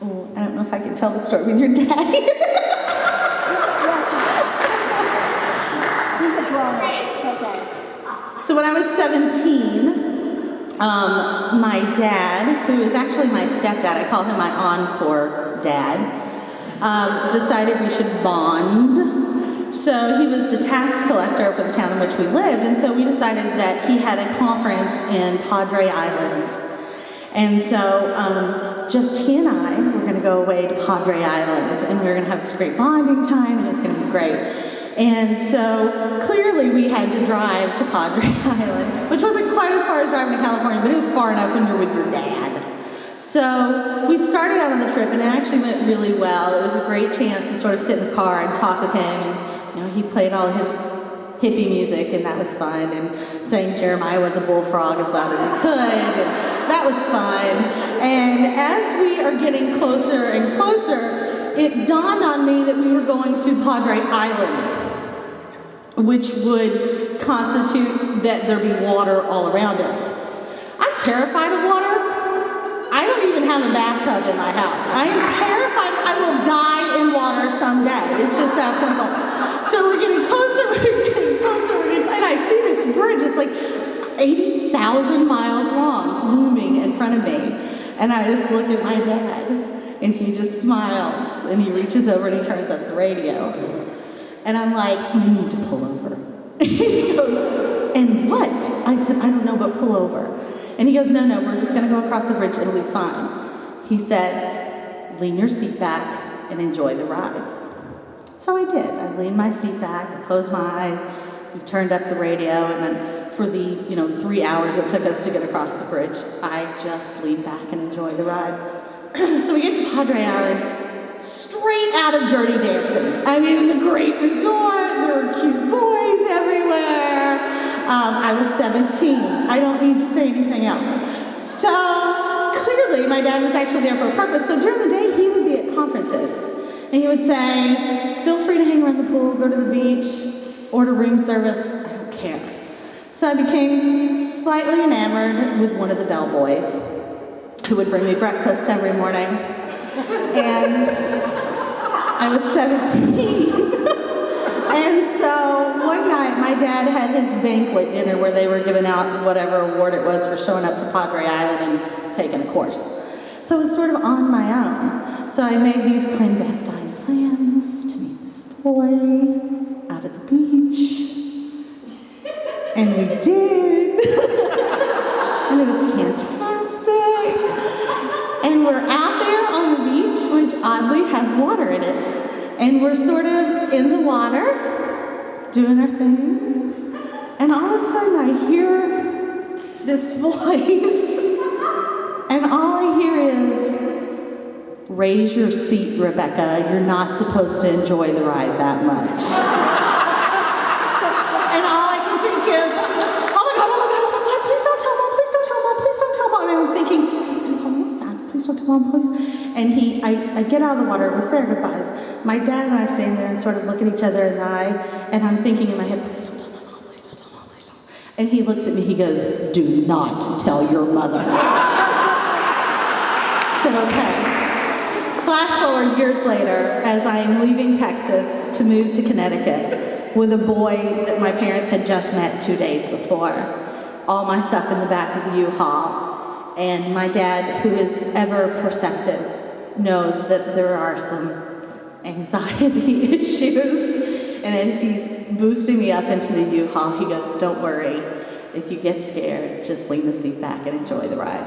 Oh, I don't know if I can tell the story with your dad. He's a grown-up. Okay. So when I was 17, my dad, who is actually my stepdad, I call him my encore dad, decided we should bond. So he was the tax collector for the town in which we lived, and so we decided that he had a conference in Padre Island. And so just he and I were going to go away to Padre Island, and we were going to have this great bonding time, and it was going to be great. And so clearly we had to drive to Padre Island, which wasn't quite as far as driving to California, but it was far enough when you're with your dad. So we started out on the trip, and it actually went really well. It was a great chance to sort of sit in the car and talk with him. And, you know, he played all his hippie music, and that was fun, and sang Jeremiah Was a Bullfrog as loud as he could, and that was fun. And as we are getting closer and closer, it dawned on me that we were going to Padre Island, which would constitute that there be water all around it. I'm terrified of water. I don't even have a bathtub in my house. I am terrified I will die in water someday. It's just that simple. So we're getting closer, and I see this bridge. It's like 80,000 miles long, looming in front of me. And I just look at my dad, and he just smiles, and he reaches over and he turns up the radio. And I'm like, you need to pull over. He goes, and what? I said, I don't know, but pull over. And he goes, no, we're just going to go across the bridge, it'll be fine. He said, lean your seat back and enjoy the ride. So I did. I leaned my seat back, I closed my eyes, we turned up the radio, and then for the 3 hours it took us to get across the bridge, I just leaned back and enjoyed the ride. So we get to Padre Island, straight out of Dirty Dancing. I mean, it was a great resort, there were cute boys everywhere. I was 17. I don't need to say anything else. So clearly my dad was actually there for a purpose. So during the day he would be at conferences. And he would say, feel free to hang around the pool, go to the beach, order room service, I don't care. So I became slightly enamored with one of the bellboys who would bring me breakfast every morning. And I was 17. And so one night my dad had his banquet dinner where they were giving out whatever award it was for showing up to Padre Island and taking a course. So it was sort of on my own. So I made these clandestine plans to meet this boy out at the beach. And we did. And it was fantastic. And we're out there on the beach, which oddly has water in it. And we're sort of in the water, doing our thing. And all of a sudden I hear this voice. And all I hear is, raise your seat, Rebecca. You're not supposed to enjoy the ride that much. And all I can think is, oh my God, please don't tell Mom, please don't tell Mom, please don't tell Mom. And I'm thinking, please don't tell Mom, please don't tell Mom, please. And I get out of the water, we say our goodbyes. My dad and I stand there and sort of look at each other in the eye, and I'm thinking in my head, please don't tell my mom, please don't tell Mom, please don't. And he looks at me, he goes, do not tell your mother. I said, okay. Flash forward years later, as I am leaving Texas to move to Connecticut with a boy that my parents had just met 2 days before. All my stuff in the back of the U-Haul. And my dad, who is ever perceptive, knows that there are some anxiety issues. And as he's boosting me up into the U-Haul, he goes, don't worry. If you get scared, just lean the seat back and enjoy the ride.